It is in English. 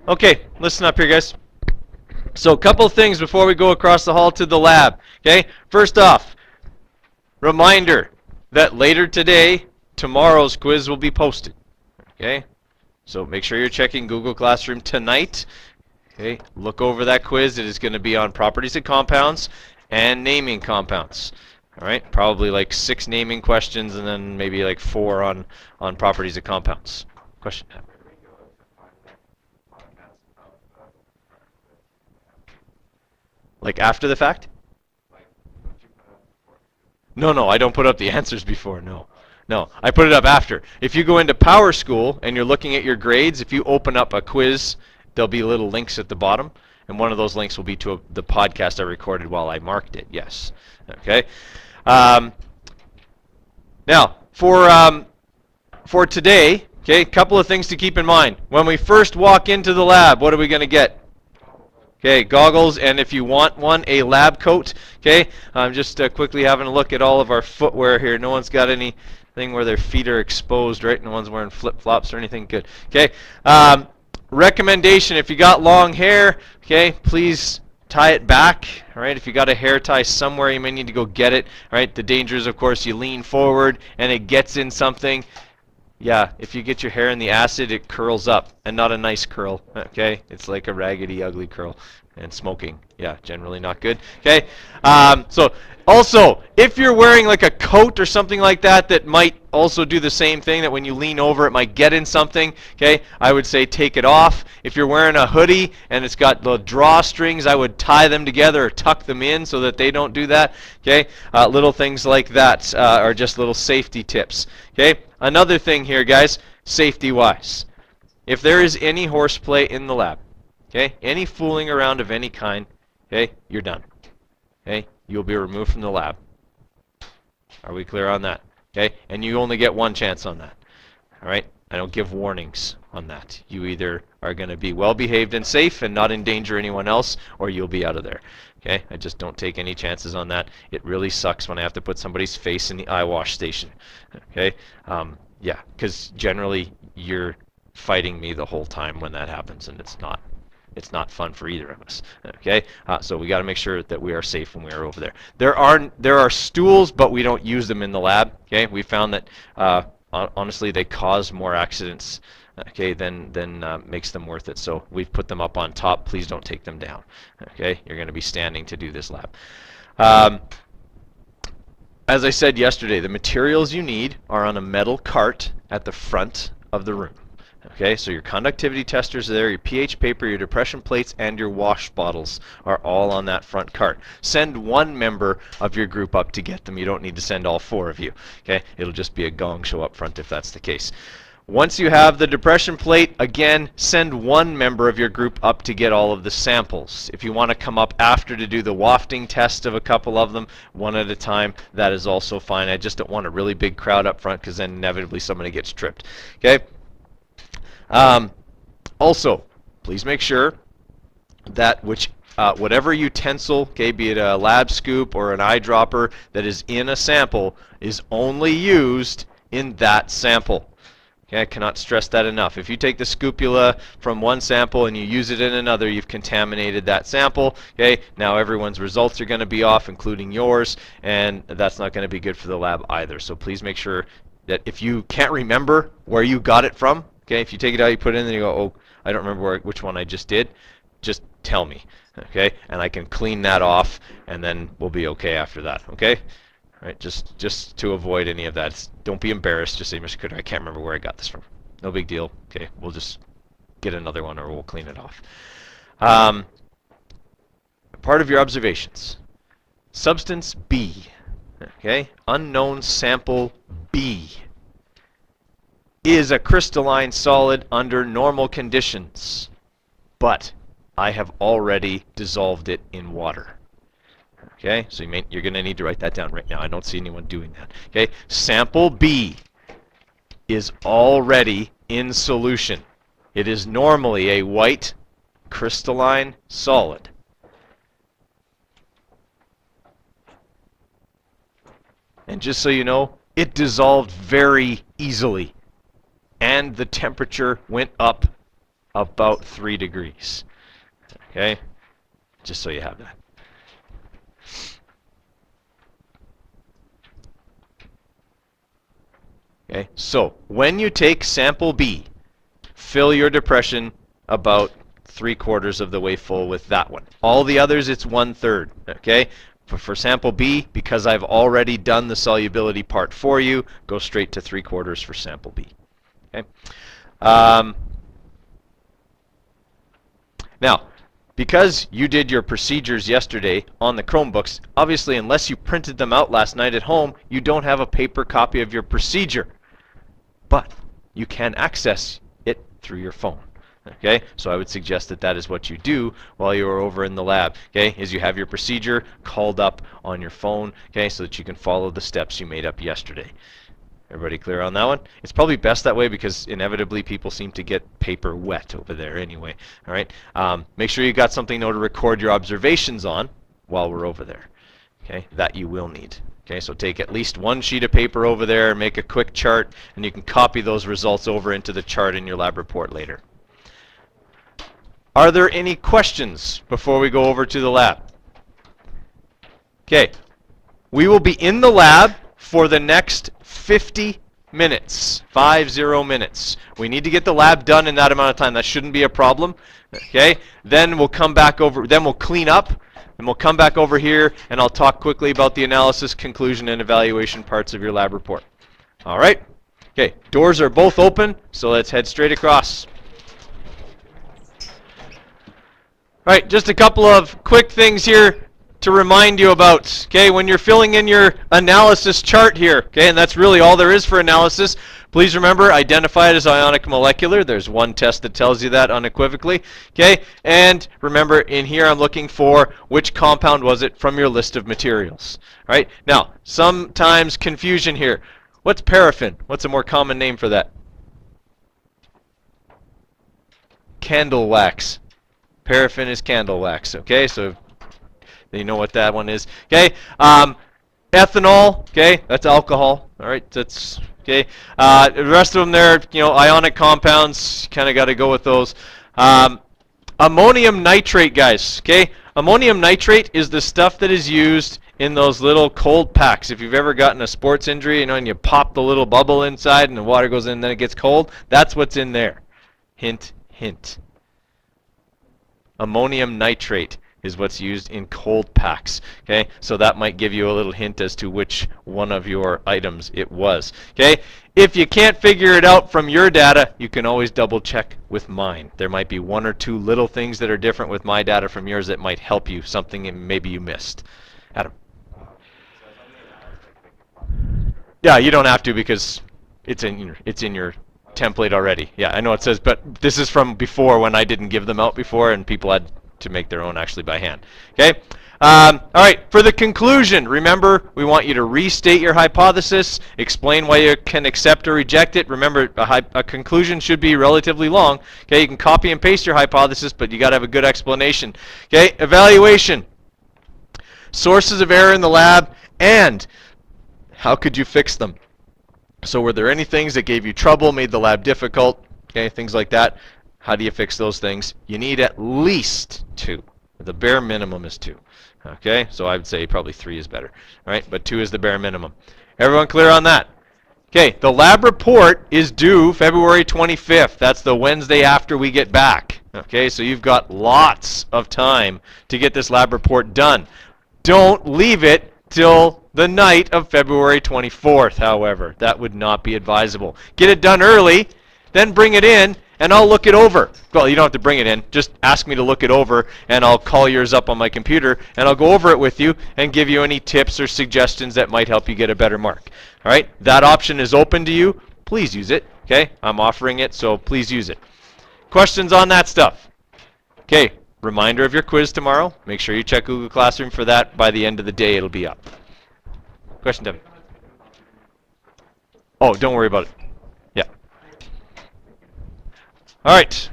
Okay, listen up here, guys. So a couple of things before we go across the hall to the lab. Okay, first off, reminder that later today, tomorrow's quiz will be posted. Okay, so make sure you're checking Google Classroom tonight. Okay, look over that quiz. It is going to be on properties of compounds and naming compounds. All right, probably like 6 naming questions and then maybe like 4 on properties of compounds. Question? Like after the fact? No, I don't put up the answers before. No, I put it up after. If you go into Power School and you're looking at your grades, if you open up a quiz, there'll be little links at the bottom, and one of those links will be to the podcast I recorded while I marked it. Yes. Okay. Now, for today, okay, a couple of things to keep in mind. When we first walk into the lab, what are we going to get? Okay, goggles, and if you want one, a lab coat. Okay, I'm just quickly having a look at all of our footwear here. No one's got anything where their feet are exposed, right? No one's wearing flip-flops or anything. Good. Okay, recommendation, if you got long hair, okay, please tie it back. All right, if you got a hair tie somewhere, you may need to go get it. All right, the danger is, of course, you lean forward and it gets in something. Yeah, if you get your hair in the acid, it curls up, and not a nice curl, okay? It's like a raggedy, ugly curl. And smoking, yeah, generally not good, okay? So, also, if you're wearing like a coat or something like that that might also do the same thing, that when you lean over it might get in something, okay, I would say take it off. If you're wearing a hoodie and it's got the drawstrings, I would tie them together or tuck them in so that they don't do that, okay? Little things like that are just little safety tips, okay? Another thing here, guys, safety-wise. If there is any horseplay in the lab, okay, any fooling around of any kind, okay, you're done. Okay, you'll be removed from the lab. Are we clear on that? Okay, and you only get one chance on that. All right, I don't give warnings on that. You either are going to be well behaved and safe and not endanger anyone else, or you'll be out of there. Okay, I just don't take any chances on that. It really sucks when I have to put somebody's face in the eye wash station. Okay, yeah, because generally you're fighting me the whole time when that happens, and it's not fun for either of us. Okay, so we got to make sure that we are safe when we are over there. There are stools, but we don't use them in the lab. Okay, we found that honestly they cause more accidents. Okay, than makes them worth it. So we've put them up on top. Please don't take them down. Okay, you're going to be standing to do this lab. As I said yesterday, the materials you need are on a metal cart at the front of the room. Okay, so your conductivity testers are there, your pH paper, your depression plates, and your wash bottles are all on that front cart. Send one member of your group up to get them. You don't need to send all 4 of you. Okay, it'll just be a gong show up front if that's the case. Once you have the depression plate, again, send one member of your group up to get all of the samples. If you want to come up after to do the wafting test of a couple of them, one at a time, that is also fine. I just don't want a really big crowd up front because then inevitably somebody gets tripped. Okay. Also, please make sure that whatever utensil, okay, be it a lab scoop or an eyedropper that is in a sample, is only used in that sample. Okay, I cannot stress that enough. If you take the scopula from one sample and you use it in another, you've contaminated that sample. Okay, now everyone's results are going to be off, including yours, and that's not going to be good for the lab either. So please make sure that if you can't remember where you got it from, okay, if you take it out, you put it in, and you go, oh, I don't remember which one I just did, just tell me, okay, and I can clean that off, and then we'll be okay after that, okay? All right, just to avoid any of that. Don't be embarrassed. Just say, Mr. Cutter, I can't remember where I got this from. No big deal. Okay, we'll just get another one, or we'll clean it off. Part of your observations. Substance B, okay, unknown sample B, is a crystalline solid under normal conditions, but I have already dissolved it in water. Okay, so you're going to need to write that down right now. I don't see anyone doing that. Okay, sample B is already in solution. It is normally a white crystalline solid. And just so you know, it dissolved very easily. And the temperature went up about 3 degrees. Okay? Just so you have that. Okay? So, when you take sample B, fill your depression about 3/4 of the way full with that one. All the others, it's 1/3. Okay? For sample B, because I've already done the solubility part for you, go straight to 3/4 for sample B. Okay? Now, because you did your procedures yesterday on the Chromebooks, obviously unless you printed them out last night at home, you don't have a paper copy of your procedure. But you can access it through your phone. Okay, so I would suggest that that is what you do while you are over in the lab. Okay, is you have your procedure called up on your phone. Okay, so that you can follow the steps you made up yesterday. Everybody clear on that one? It's probably best that way because inevitably people seem to get paper wet over there anyway. All right, make sure you got something though to record your observations on while we're over there. Okay, that you will need. Okay, so take at least one sheet of paper over there, make a quick chart, and you can copy those results over into the chart in your lab report later. Are there any questions before we go over to the lab? Okay, we will be in the lab for the next 50 minutes, 50 minutes. We need to get the lab done in that amount of time. That shouldn't be a problem. Okay, then we'll come back over, then we'll clean up, and we'll come back over here, and I'll talk quickly about the analysis, conclusion, and evaluation parts of your lab report. All right? Okay, doors are both open, so let's head straight across. All right, just a couple of quick things here to remind you about. Okay, when you're filling in your analysis chart here, okay, and that's really all there is for analysis, please remember, identify it as ionic molecular. There's one test that tells you that unequivocally. Okay, and remember, in here I'm looking for which compound was it from your list of materials. All right, now, sometimes confusion here. What's paraffin? What's a more common name for that? Candle wax. Paraffin is candle wax. Okay, so you know what that one is. Okay, ethanol. Okay, that's alcohol. All right, that's okay. The rest of them, there, you know, ionic compounds. Kind of got to go with those. Ammonium nitrate, guys. Okay, ammonium nitrate is the stuff that is used in those little cold packs. If you've ever gotten a sports injury, you know, and you pop the little bubble inside, and the water goes in, and then it gets cold. That's what's in there. Hint, hint. Ammonium nitrate is what's used in cold packs. Okay, so that might give you a little hint as to which one of your items it was. Okay, if you can't figure it out from your data, you can always double check with mine. There might be one or two little things that are different with my data from yours that might help you, something maybe you missed. Adam. Yeah, you don't have to because it's in your template already. Yeah, I know it says, but this is from before when I didn't give them out before and people had to make their own actually by hand. Okay? All right, for the conclusion, remember, we want you to restate your hypothesis, explain why you can accept or reject it. Remember, a conclusion should be relatively long. Okay, you can copy and paste your hypothesis, but you got to have a good explanation. Okay, evaluation. Sources of error in the lab, and how could you fix them? So were there any things that gave you trouble, made the lab difficult, okay, things like that? How do you fix those things? You need at least 2. The bare minimum is 2. Okay, so I would say probably 3 is better. All right, but 2 is the bare minimum. Everyone clear on that? Okay, the lab report is due February 25th. That's the Wednesday after we get back. Okay, so you've got lots of time to get this lab report done. Don't leave it till the night of February 24th, however. That would not be advisable. Get it done early, then bring it in, and I'll look it over. Well, you don't have to bring it in. Just ask me to look it over, and I'll call yours up on my computer, and I'll go over it with you and give you any tips or suggestions that might help you get a better mark. All right? That option is open to you. Please use it. Okay? I'm offering it, so please use it. Questions on that stuff? Okay. Reminder of your quiz tomorrow. Make sure you check Google Classroom for that. By the end of the day, it'll be up. Question, Devin? Oh, don't worry about it. Yeah. All right.